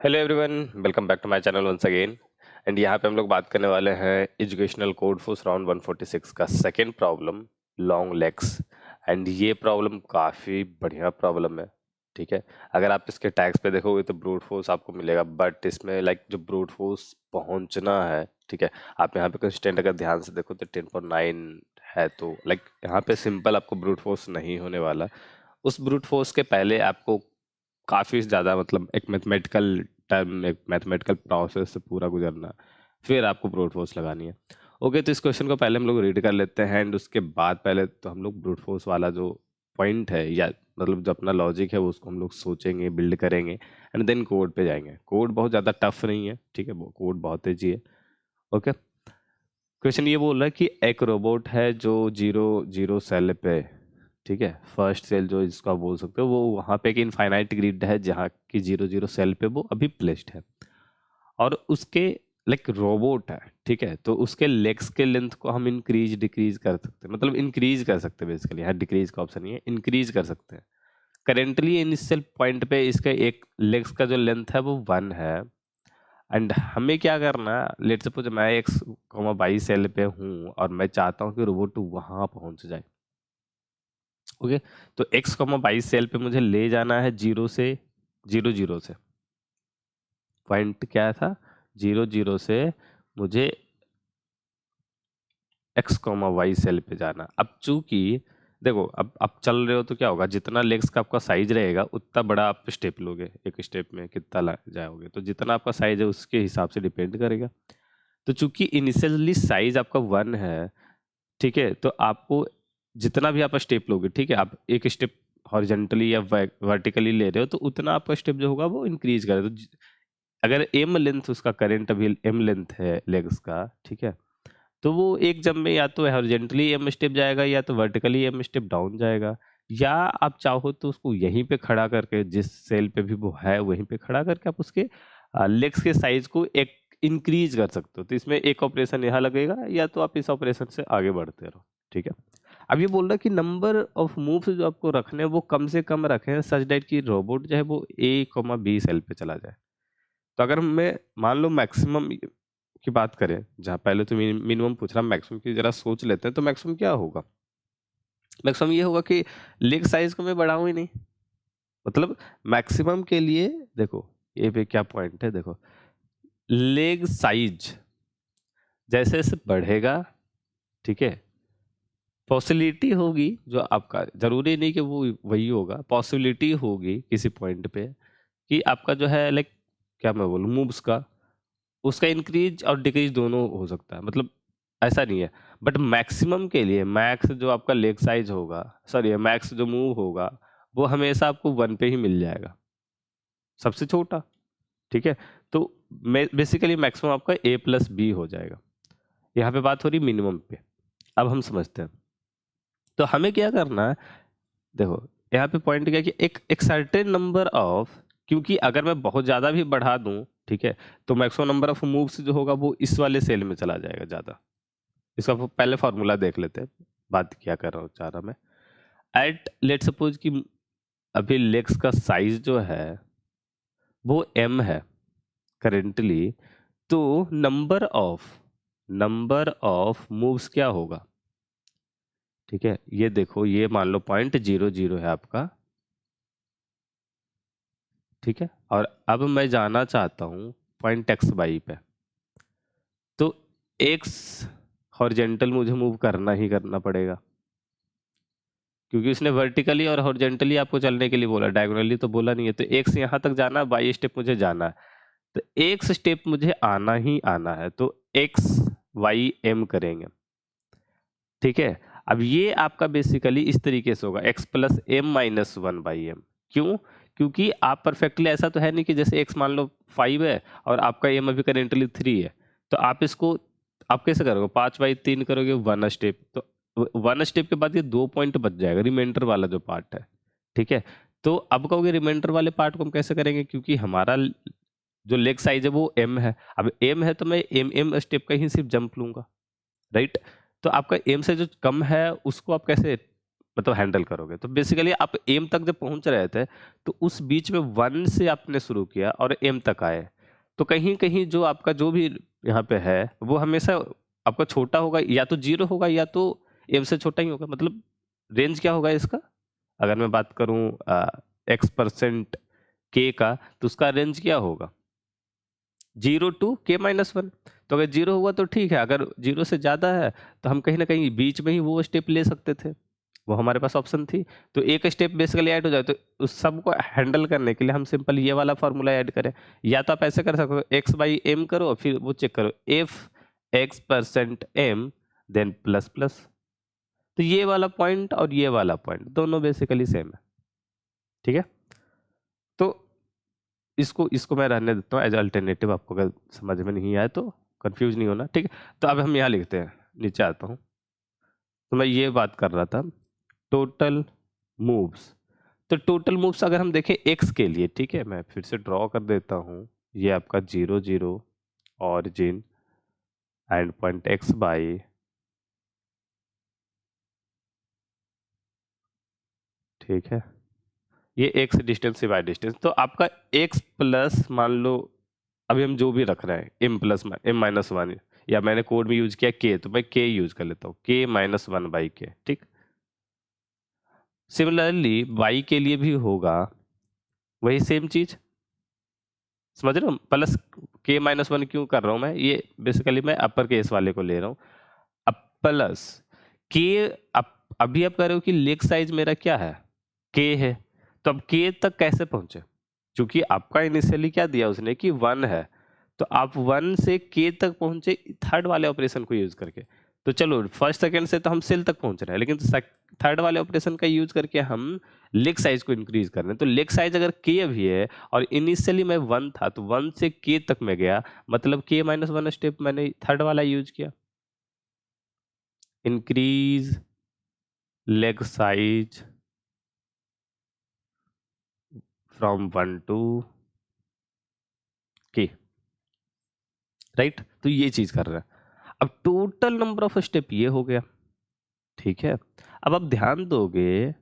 Hello everyone, welcome back to my channel once again. And यहाँ पे हम लोग बात करने वाले हैं एजुकेशनल कोड फोर्स राउंड 146 का second problem, long legs. And ये प्रॉब्लम काफ़ी बढ़िया प्रॉब्लम है। ठीक है, अगर आप इसके टैग्स पे देखोगे तो ब्रूट फोर्स आपको मिलेगा, बट इसमें जो ब्रूट फोर्स पहुंचना है, ठीक है, आप यहाँ पे कंस्टेंट अगर ध्यान से देखो तो 10.9 है। तो यहाँ पे सिंपल आपको ब्रूट फोर्स नहीं होने वाला। उस ब्रूट फोर्स के पहले आपको काफ़ी ज़्यादा एक मैथमेटिकल टर्म, एक मैथमेटिकल प्रोसेस से पूरा गुजरना, फिर आपको ब्रूट फोर्स लगानी है। ओके, तो इस क्वेश्चन को पहले हम लोग रीड कर लेते हैं एंड उसके बाद पहले तो हम लोग ब्रूट फोर्स वाला जो पॉइंट है या जो अपना लॉजिक है वो उसको हम लोग सोचेंगे, बिल्ड करेंगे एंड देन कोड पे जाएंगे। कोड बहुत ज़्यादा टफ नहीं है, ठीक है, वो कोड बहुत तेजी है। ओके, क्वेश्चन ये बोल रहा है कि एक रोबोट है जो 0 0 सेल पे, ठीक है, फर्स्ट सेल जो जिसको आप बोल सकते हो, वो वहाँ पे एक इनफाइनाइट ग्रिड है जहाँ की 0 0 सेल पे वो अभी प्लेस्ड है। और उसके रोबोट है, ठीक है, तो उसके लेग्स के लेंथ को हम इंक्रीज डिक्रीज कर सकते हैं, इंक्रीज कर सकते हैं बेसिकली। यहाँ डिक्रीज का ऑप्शन नहीं है, इंक्रीज कर सकते हैं। करेंटली इनिशियल पॉइंट पे इसका एक लेग्स का जो लेंथ है वो 1 है। एंड हमें क्या करना है, लेट सपोज मैं एक्स कॉमा बाई सेल पे हूँ और मैं चाहता हूँ कि रोबोट वहां पहुंच जाए। ओके, तो एक्स कॉमा बाई सेल पे मुझे ले जाना है 0 से पॉइंट क्या था, 0 से मुझे एक्स कॉमा वाई सेल पे जाना। अब चूंकि देखो, अब आप चल रहे हो तो क्या होगा, जितना लेग्स का आपका साइज रहेगा उतना बड़ा आप स्टेप लोगे, एक स्टेप में कितना जाओगे, तो जितना आपका साइज है उसके हिसाब से डिपेंड करेगा। तो चूंकि इनिशियली साइज आपका 1 है, ठीक है, तो आपको जितना भी आप स्टेप लोगे, ठीक है, आप एक स्टेप हॉरिजेंटली या वर्टिकली ले रहे हो तो उतना आपका स्टेप जो होगा वो इंक्रीज करेगा। तो अगर एम लेंथ उसका करंट अभी एम लेंथ है लेग्स का, ठीक है, तो वो एक जंप में या तो हॉरिजेंटली एम स्टेप जाएगा या तो वर्टिकली एम स्टेप डाउन जाएगा। या आप चाहो तो उसको यहीं पे खड़ा करके, जिस सेल पे भी वो है वहीं पे खड़ा करके आप उसके लेग्स के साइज को एक इंक्रीज कर सकते हो। तो इसमें एक ऑपरेशन यहाँ लगेगा या तो आप इस ऑपरेशन से आगे बढ़ते रहो, ठीक है। अब ये बोल रहा है कि नंबर ऑफ मूव्स जो आपको रखने हैं वो कम से कम रखें सच दैट कि रोबोट जो है वो A, B सेल पे चला जाए। तो अगर मैं मान लो मैक्सिमम की बात करें, जहाँ पहले तो मिनिमम पूछ रहा, मैक्सिमम की जरा सोच लेते हैं, तो मैक्सिमम क्या होगा। मैक्सिमम ये होगा कि लेग साइज को मैं बढ़ाऊं ही नहीं। मैक्सिमम के लिए देखो ये पे क्या पॉइंट है, देखो लेग साइज जैसे जैसे बढ़ेगा, ठीक है, पॉसिबिलिटी होगी जो आपका, जरूरी नहीं कि वो वही होगा, पॉसिबिलिटी होगी किसी पॉइंट पे कि आपका जो है क्या मैं बोलूँ, मूव्स का उसका इंक्रीज और डिक्रीज दोनों हो सकता है, ऐसा नहीं है। बट मैक्सिमम के लिए मैक्स जो आपका लेग साइज होगा, सॉरी मैक्स जो मूव होगा, वो हमेशा आपको 1 पे ही मिल जाएगा, सबसे छोटा, ठीक है। तो बेसिकली मैक्सिमम आपका A+B हो जाएगा। यहाँ पे बात हो रही मिनिमम पे। अब हम समझते हैं, तो हमें क्या करना है, देखो यहाँ पे पॉइंट क्या है कि एक एक सर्टेन नंबर ऑफ, क्योंकि अगर मैं बहुत ज़्यादा भी बढ़ा दूं, ठीक है, तो मैक्सिमम नंबर ऑफ मूव्स जो होगा वो इस वाले सेल में चला जाएगा ज़्यादा। इसका पहले फॉर्मूला देख लेते हैं, बात क्या कर रहा हूँ चाह रहा मैं। एट लेट सपोज कि अभी लेग्स का साइज जो है वो m है करेंटली, तो नंबर ऑफ मूव्स क्या होगा, ठीक है। ये देखो, ये मान लो पॉइंट 0 0 है आपका, ठीक है, और अब मैं जाना चाहता हूँ पॉइंट एक्स वाई पे। तो एक्स हॉरिजेंटल मुझे मूव करना ही करना पड़ेगा, क्योंकि उसने वर्टिकली और हॉरिजेंटली आपको चलने के लिए बोला, डायगोनली तो बोला नहीं है। तो एक से यहाँ तक जाना, बाई स्टेप मुझे जाना है, तो एक स्टेप मुझे आना ही आना है, तो एक्स वाई एम करेंगे, ठीक है। अब ये आपका बेसिकली इस तरीके से होगा, x+m-1/m। क्यों? क्योंकि आप परफेक्टली, ऐसा तो है नहीं कि जैसे x मान लो 5 है और आपका m अभी करेंटली 3 है, तो आप इसको आप कैसे करोगे, 5/3 करोगे 1 स्टेप, तो 1 स्टेप के बाद ये 2 पॉइंट बच जाएगा, रिमाइंडर वाला जो पार्ट है, ठीक है। तो अब कहोगे रिमाइंडर वाले पार्ट को हम कैसे करेंगे, क्योंकि हमारा जो लेग साइज है वो m है। अब m है तो मैं m स्टेप का ही सिर्फ जंप लूंगा, राइट। तो आपका एम से जो कम है उसको आप कैसे मतलब हैंडल करोगे। तो बेसिकली आप एम तक जब पहुंच रहे थे तो उस बीच में 1 से आपने शुरू किया और एम तक आए, तो कहीं कहीं जो आपका जो भी यहाँ पे है वो हमेशा आपका छोटा होगा, या तो 0 होगा या तो एम से छोटा ही होगा। मतलब रेंज क्या होगा इसका, अगर मैं बात करूं x% के का, तो उसका रेंज क्या होगा, 0 to k-1। तो अगर 0 हुआ तो ठीक है, अगर 0 से ज़्यादा है तो हम कहीं ना कहीं बीच में ही वो स्टेप ले सकते थे, वो हमारे पास ऑप्शन थी। तो एक स्टेप बेसिकली ऐड हो जाए तो उस सब को हैंडल करने के लिए हम सिंपल ये वाला फार्मूला ऐड करें। या तो आप ऐसे कर सकते हो, x/m करो और फिर वो चेक करो, if x% m then plus plus. तो ये वाला पॉइंट और ये वाला पॉइंट दोनों बेसिकली सेम है, ठीक है। तो इसको इसको मैं रहने देता हूँ एज अल्टरनेटिव, आपको अगर समझ में नहीं आया तो कंफ्यूज नहीं होना, ठीक है। तो अब हम यहाँ लिखते हैं, नीचे आता हूँ। तो मैं ये बात कर रहा था टोटल मूव्स। तो टोटल मूव्स अगर हम देखें एक्स के लिए, ठीक है, मैं फिर से ड्रॉ कर देता हूँ। ये आपका 0 0 origin and point x by, ठीक है, ये एक्स डिस्टेंस से वाई डिस्टेंस। तो आपका एक्स प्लस, मान लो अभी हम जो भी रख रहे हैं m-m-1, या मैंने कोड में यूज किया k, तो मैं k यूज कर लेता हूँ, k-1/k, ठीक। सिमिलरली y के लिए भी होगा वही सेम चीज, समझ रहे हो। प्लस k-1 क्यों कर रहा हूं मैं, ये बेसिकली मैं अपर केस वाले को ले रहा हूँ। अब प्लस k, अभी आप कह रहे हो कि लेग साइज मेरा क्या है, k है। तो अब k तक कैसे पहुंचे, क्योंकि आपका इनिशियली क्या दिया उसने कि 1 है, तो आप 1 से k तक पहुंचे थर्ड वाले ऑपरेशन को यूज करके। तो चलो फर्स्ट सेकंड से तो हम सेल तक पहुंच रहे हैं, लेकिन थर्ड वाले ऑपरेशन का यूज करके हम लेग साइज को इंक्रीज कर रहे हैं। तो लेग साइज अगर k अभी है और इनिशियली मैं 1 था, तो 1 से k तक मैं गया, मतलब k-1 स्टेप मैंने थर्ड वाला यूज किया, increase leg size from 1 to k, right. तो ये चीज कर रहा है। अब टोटल नंबर ऑफ स्टेप ये हो गया, ठीक है। अब आप ध्यान दोगे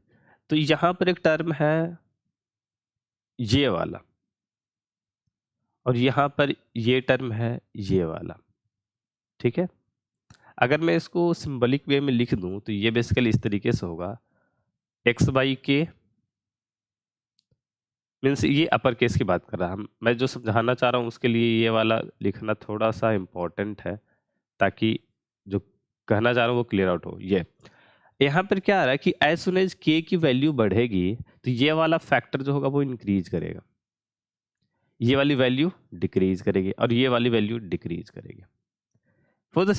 तो यहां पर एक टर्म है ये वाला, और यहां पर ये टर्म है ये वाला, ठीक है। अगर मैं इसको सिंबलिक वे में लिख दूं तो ये बेसिकली इस तरीके से होगा, x/k मीन्स ये अपर केस की बात कर रहा हम, मैं जो समझाना चाह रहा हूँ उसके लिए ये वाला लिखना थोड़ा सा इम्पोर्टेंट है, ताकि जो कहना चाह रहा हूँ वो क्लियर आउट हो। ये यहाँ पर क्या आ रहा है कि एज सुन एज के की वैल्यू बढ़ेगी तो ये वाला फैक्टर जो होगा वो इंक्रीज करेगा, ये वाली वैल्यू डिक्रीज करेगी और ये वाली वैल्यू डिक्रीज करेगी। फॉर द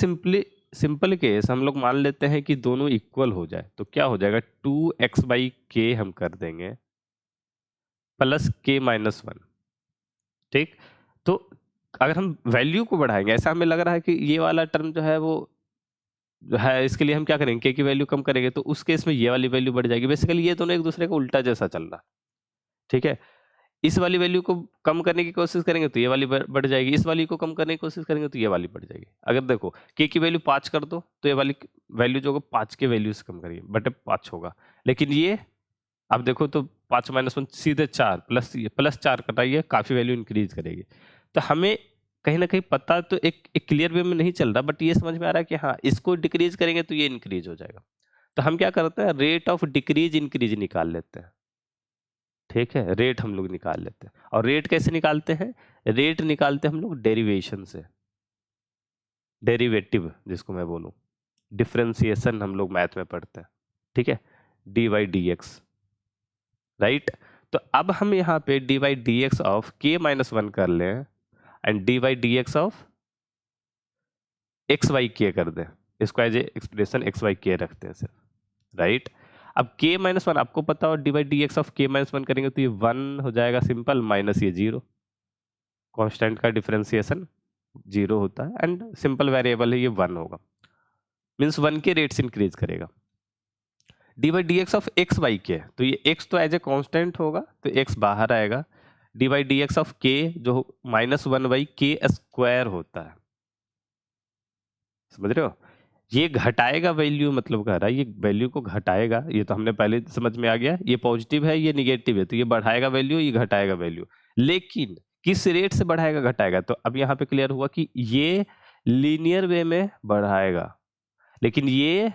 सिंपल केस हम लोग मान लेते हैं कि दोनों इक्वल हो जाए, तो क्या हो जाएगा, 2x/k हम कर देंगे प्लस k-1, ठीक। तो अगर हम वैल्यू को बढ़ाएंगे, ऐसा हमें लग रहा है कि ये वाला टर्म जो है वो जो है, इसके लिए हम क्या करेंगे, k की वैल्यू कम करेंगे, तो उस केस में ये वाली वैल्यू बढ़ जाएगी। बेसिकली ये दोनों एक दूसरे का उल्टा जैसा चल रहा है, ठीक है। इस वाली वैल्यू को कम करने की कोशिश करेंगे तो ये वाली बढ़ जाएगी, इस वाली को कम करने की कोशिश करेंगे तो ये वाली बढ़ जाएगी। अगर देखो k की वैल्यू 5 कर दो तो ये वाली वैल्यू जो होगा 5 के वैल्यू से कम करिए, बटे 5 होगा। लेकिन ये आप देखो तो 5-1 सीधे 4, प्लस 4 कटाइए, काफी वैल्यू इंक्रीज करेगी। तो हमें कहीं ना कहीं पता तो एक क्लियर वे में नहीं चल रहा, बट ये समझ में आ रहा है कि हाँ इसको डिक्रीज करेंगे तो ये इंक्रीज हो जाएगा। तो हम क्या करते हैं, रेट ऑफ डिक्रीज इंक्रीज निकाल लेते हैं, ठीक है। रेट हम लोग निकाल लेते हैं, और रेट कैसे निकालते हैं, रेट निकालते हैं हम लोग डेरिवेशन से, डेरिवेटिव जिसको मैं बोलूं, डिफरेंशिएशन हम लोग मैथ में पढ़ते हैं, ठीक है, dy/dx, राइट। तो अब हम यहाँ पे dy/dx ऑफ k-1 कर लें एंड dy/dx ऑफ x/k कर दें, इसको एज ए एक्सप्रेशन x/k रखते हैं सिर्फ, राइट। अब k-1 आपको पता हो, dy/dx ऑफ k-1 करेंगे तो ये 1 हो जाएगा सिंपल, माइनस ये 0, कांस्टेंट का डिफरेंशिएशन 0 होता है एंड सिंपल वेरिएबल है, ये 1 होगा, मीन्स 1 के रेट से इंक्रीज करेगा। dy/dx ऑफ x/k, तो ये x तो एज ए कांस्टेंट होगा तो x बाहर आएगा, dy/dx ऑफ k जो -1/k² होता है, समझ रहे हो। ये घटाएगा वैल्यू, मतलब कह रहा है ये वैल्यू को घटाएगा, ये तो हमने पहले समझ में आ गया, ये पॉजिटिव है ये निगेटिव है, तो ये बढ़ाएगा वैल्यू ये घटाएगा वैल्यू, लेकिन किस रेट से बढ़ाएगा घटाएगा। तो अब यहाँ पे क्लियर हुआ कि ये लीनियर वे में बढ़ाएगा, लेकिन ये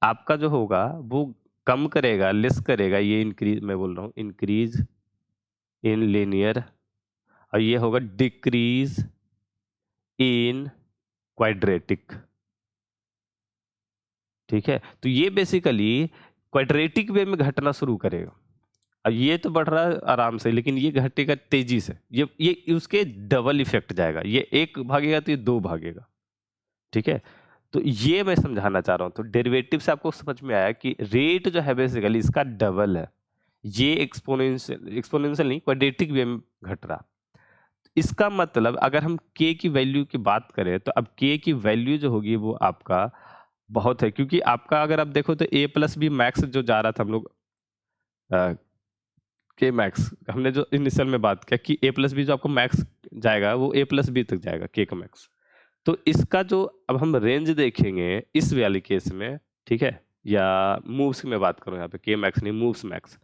आपका जो होगा वो कम करेगा, लेस करेगा, ये इंक्रीज, मैं बोल रहा हूँ इंक्रीज इन लीनियर, और ये होगा डिक्रीज इन क्वाड्रेटिक। ठीक है, तो ये बेसिकली क्वाड्रेटिक वे में घटना शुरू करेगा। अब ये तो बढ़ रहा है आराम से, लेकिन ये घटेगा तेजी से, ये उसके डबल इफेक्ट जाएगा, ये एक भागेगा तो ये दो भागेगा। ठीक है, तो ये मैं समझाना चाह रहा हूं। तो डेरिवेटिव से आपको समझ में आया कि रेट जो है बेसिकली इसका डबल है, ये एक्सपोनेंशियल नहीं क्वाड्रेटिक वे में घट रहा। इसका मतलब अगर हम k की वैल्यू की बात करें तो अब k की वैल्यू जो होगी वो आपका बहुत है, क्योंकि आपका अगर आप देखो तो a प्लस बी मैक्स जो जा रहा था हम लोग के मैक्स, हमने जो इनिशियल में बात किया कि a प्लस बी जो आपको मैक्स जाएगा वो a प्लस बी तक जाएगा k का मैक्स। तो इसका जो अब हम रेंज देखेंगे इस वाले केस में, ठीक है, या मूव्स की मैं बात करूं यहाँ पे k मैक्स नहीं मूव्स मैक्स,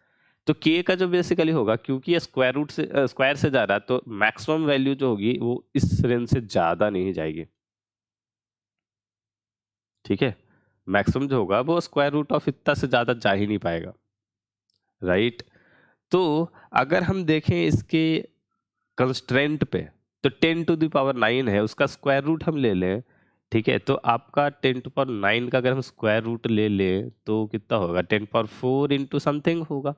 तो k का जो बेसिकली होगा क्योंकि ये स्क्वायर रूट से स्क्वायर से जा रहा है, तो मैक्सिमम वैल्यू जो होगी वो इस रेंज से ज़्यादा नहीं जाएगी। ठीक है, मैक्सिमम जो होगा वो स्क्वायर रूट ऑफ इतना से ज़्यादा जा ही नहीं पाएगा, राइट। तो अगर हम देखें इसके कंस्ट्रेंट पे, तो 10⁹ है, उसका स्क्वायर रूट हम ले लें, ठीक है, तो आपका 10⁹ का अगर हम स्क्वायर रूट ले लें तो कितना होगा, 10⁴ इंटू समथिंग होगा।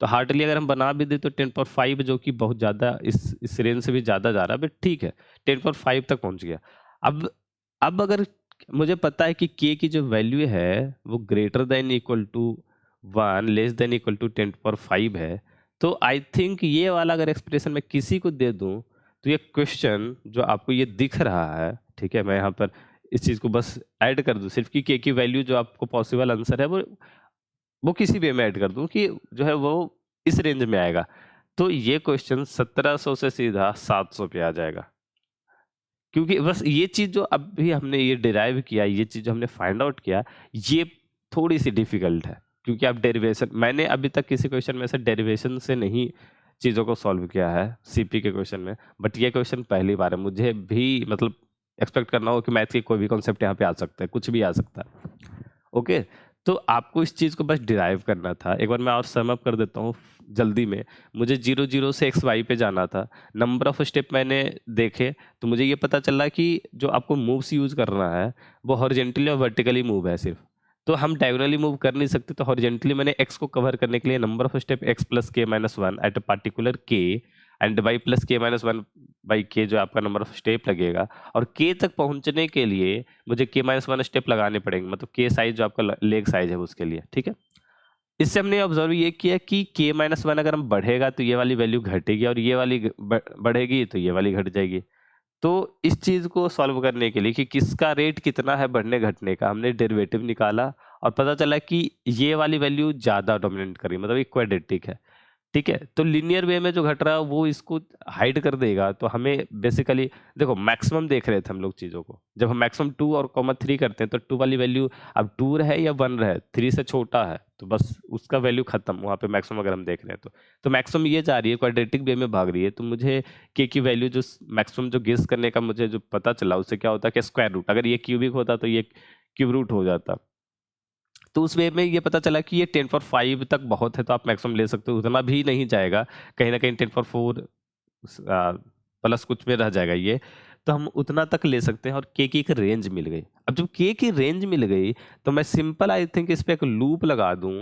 तो हार्डली अगर हम बना भी दे तो 10⁵ जो कि बहुत ज़्यादा इस रेंज से भी ज़्यादा जा रहा है, बट ठीक है 10⁵ तक पहुंच गया। अब अगर मुझे पता है कि k की जो वैल्यू है वो greater than equal to 1 less than equal to 10⁵ है, तो आई थिंक ये वाला अगर एक्सप्रेशन मैं किसी को दे दूं तो ये क्वेश्चन जो आपको ये दिख रहा है, ठीक है, मैं यहाँ पर इस चीज़ को बस ऐड कर दूं सिर्फ कि k की वैल्यू जो आपको पॉसिबल आंसर है वो किसी वे में ऐड कर दूं कि जो है वो इस रेंज में आएगा, तो ये क्वेश्चन 1700 से सीधा 700 पे आ जाएगा। क्योंकि बस ये चीज़ जो अभी हमने ये डिराइव किया, ये चीज़ जो हमने फाइंड आउट किया, ये थोड़ी सी डिफिकल्ट है, क्योंकि आप डेरिवेशन, मैंने अभी तक किसी क्वेश्चन में से डेरिवेशन से नहीं चीज़ों को सॉल्व किया है सीपी के क्वेश्चन में, बट ये क्वेश्चन पहली बार है। मुझे भी मतलब एक्सपेक्ट करना हो कि मैथ की कोई भी कॉन्सेप्ट यहाँ पे आ सकता है, कुछ भी आ सकता है। ओके, तो आपको इस चीज़ को बस डिराइव करना था। एक बार मैं और सम अप कर देता हूँ जल्दी में। मुझे 0 0 से एक्स वाई पे जाना था, नंबर ऑफ स्टेप मैंने देखे, तो मुझे ये पता चला कि जो आपको मूव्स यूज़ करना है वो हॉरिजेंटली और वर्टिकली मूव है सिर्फ, तो हम डायगोनली मूव कर नहीं सकते। तो हॉरिजेंटली मैंने एक्स को कवर करने के लिए number of step x plus k minus one at a particular k and y plus k minus one by k जो आपका नंबर ऑफ स्टेप लगेगा, और के तक पहुंचने के लिए मुझे के माइनस वन स्टेप लगाने पड़ेंगे, मतलब के साइज जो आपका लेग साइज है उसके लिए। ठीक है, इससे हमने ऑब्जर्व ये किया कि के माइनस वन अगर हम बढ़ेगा तो ये वाली वैल्यू घटेगी, और ये वाली बढ़ेगी तो ये वाली घट जाएगी। तो इस चीज़ को सॉल्व करने के लिए कि किसका रेट कितना है बढ़ने घटने का, हमने डेरिवेटिव निकाला और पता चला कि ये वाली वैल्यू ज़्यादा डोमिनेट कर रही है, मतलब ये क्वाड्रेटिक है। ठीक है, तो लीनियर वे में जो घट रहा है वो इसको हाइड कर देगा। तो हमें बेसिकली देखो मैक्सिमम देख रहे थे हम लोग चीज़ों को, जब हम मैक्सिमम 2 और कॉमा 3 करते हैं तो 2 वाली वैल्यू अब 2 रहे या 1 रहे, 3 से छोटा है तो बस उसका वैल्यू खत्म वहाँ पे मैक्सिमम अगर हम देख रहे हैं तो मैक्सिमम ये जा रही है क्वाड्रेटिक वे में भाग रही है। तो मुझे के की वैल्यू जो मैक्सिमम जो गेस करने का मुझे जो पता चला उससे क्या होता है कि स्क्वायर रूट, अगर ये क्यूबिक होता तो ये क्यूब रूट हो जाता। तो उस वे में ये पता चला कि ये 10⁵ तक बहुत है, तो आप मैक्सिमम ले सकते हो, उतना भी नहीं जाएगा, कहीं ना कहीं 10⁴ प्लस कुछ में रह जाएगा ये, तो हम उतना तक ले सकते हैं। और के की एक रेंज मिल गई। अब जब के की रेंज मिल गई तो मैं सिंपल आई थिंक इस पर एक लूप लगा दूं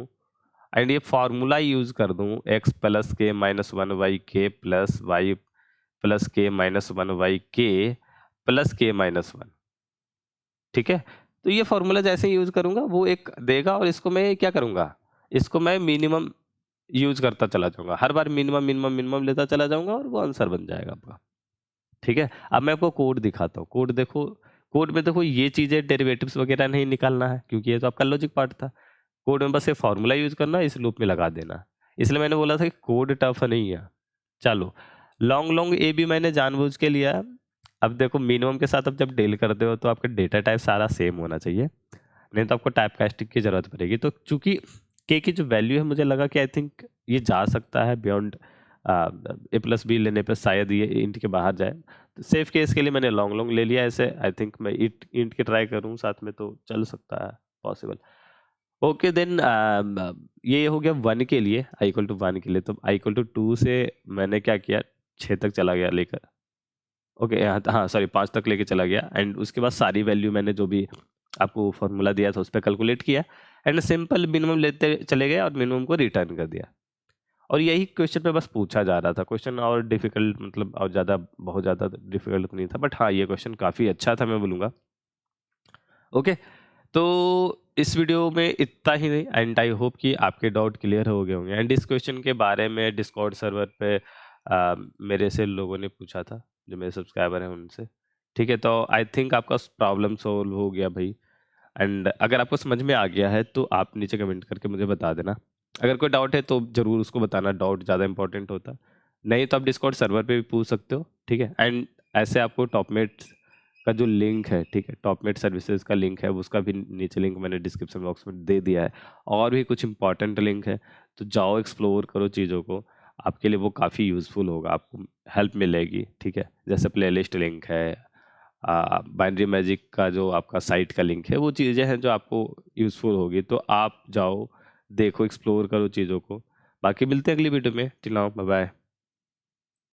एंड ये फार्मूला यूज कर दूं, x plus k minus one Y के plus Y plus k minus one Y के प्लस के माइनस वन। ठीक है, तो ये फॉर्मूला जैसे ही यूज करूंगा वो एक देगा, और इसको मैं क्या करूंगा, इसको मैं मिनिमम यूज करता चला जाऊंगा, हर बार मिनिमम मिनिमम मिनिमम लेता चला जाऊंगा और वो आंसर बन जाएगा आपका। ठीक है, अब मैं आपको कोड दिखाता हूँ। कोड देखो, कोड में देखो ये चीजें डेरिवेटिव्स वगैरह नहीं निकालना है क्योंकि ये तो आपका लॉजिक पार्ट था। कोड में बस ये फॉर्मूला यूज करना, इस लूप में लगा देना। इसलिए मैंने बोला था कि कोड टफ नहीं है। चलो, लॉन्ग लॉन्ग ए भी मैंने जानबूझ के लिया अब देखो मिनिमम के साथ अब जब डील करते हो तो आपका डेटा टाइप सारा सेम होना चाहिए, नहीं तो आपको टाइप कास्टिंग की ज़रूरत पड़ेगी। तो चूंकि के की जो वैल्यू है मुझे लगा कि आई थिंक ये जा सकता है बियॉन्ड ए प्लस बी लेने पे शायद ये इंट के बाहर जाए। तो सेफ केस के लिए मैंने लॉन्ग लॉन्ग ले लिया ऐसे। आई थिंक मैं इंट के ट्राई करूँ साथ में तो चल सकता है पॉसिबल। ओके देन ये हो गया 1 के लिए, आई इक्वल टू 1 के लिए। तो आई इक्वल टू 2 से मैंने क्या किया, 6 तक चला गया लेकर। ओके हाँ सॉरी 5 तक लेके चला गया एंड उसके बाद सारी वैल्यू मैंने जो भी आपको फॉर्मूला दिया था उस पर कैलकुलेट किया एंड सिंपल मिनिमम लेते चले गए और मिनिमम को रिटर्न कर दिया। और यही क्वेश्चन पे बस पूछा जा रहा था। क्वेश्चन और डिफिकल्ट मतलब और ज़्यादा बहुत ज़्यादा डिफिकल्ट नहीं था, बट हाँ ये क्वेश्चन काफ़ी अच्छा था मैं बोलूँगा। ओके तो इस वीडियो में इतना ही नहीं एंड आई होप कि आपके डाउट क्लियर हो गए होंगे। एंड इस क्वेश्चन के बारे में डिस्कॉर्ड सर्वर पे मेरे से लोगों ने पूछा था, जो मेरे सब्सक्राइबर हैं उनसे। ठीक है तो आई थिंक आपका प्रॉब्लम सॉल्व हो गया भाई। एंड अगर आपको समझ में आ गया है तो आप नीचे कमेंट करके मुझे बता देना। अगर कोई डाउट है तो ज़रूर उसको बताना, डाउट ज़्यादा इंपॉर्टेंट होता है। नहीं तो आप डिस्कॉर्ड सर्वर पे भी पूछ सकते हो। ठीक है एंड ऐसे आपको टॉपमेट का जो लिंक है, ठीक है टॉपमेट सर्विसेज का लिंक है, उसका भी नीचे लिंक मैंने डिस्क्रिप्शन बॉक्स में दे दिया है। और भी कुछ इंपॉर्टेंट लिंक है तो जाओ एक्सप्लोर करो चीज़ों को, आपके लिए वो काफ़ी यूज़फुल होगा, आपको हेल्प मिलेगी। ठीक है जैसे प्लेलिस्ट लिंक है, बाइनरी मैजिक का जो आपका साइट का लिंक है, वो चीज़ें हैं जो आपको यूज़फुल होगी। तो आप जाओ देखो एक्सप्लोर करो चीज़ों को। बाकी मिलते हैं अगली वीडियो में। Till now bye bye.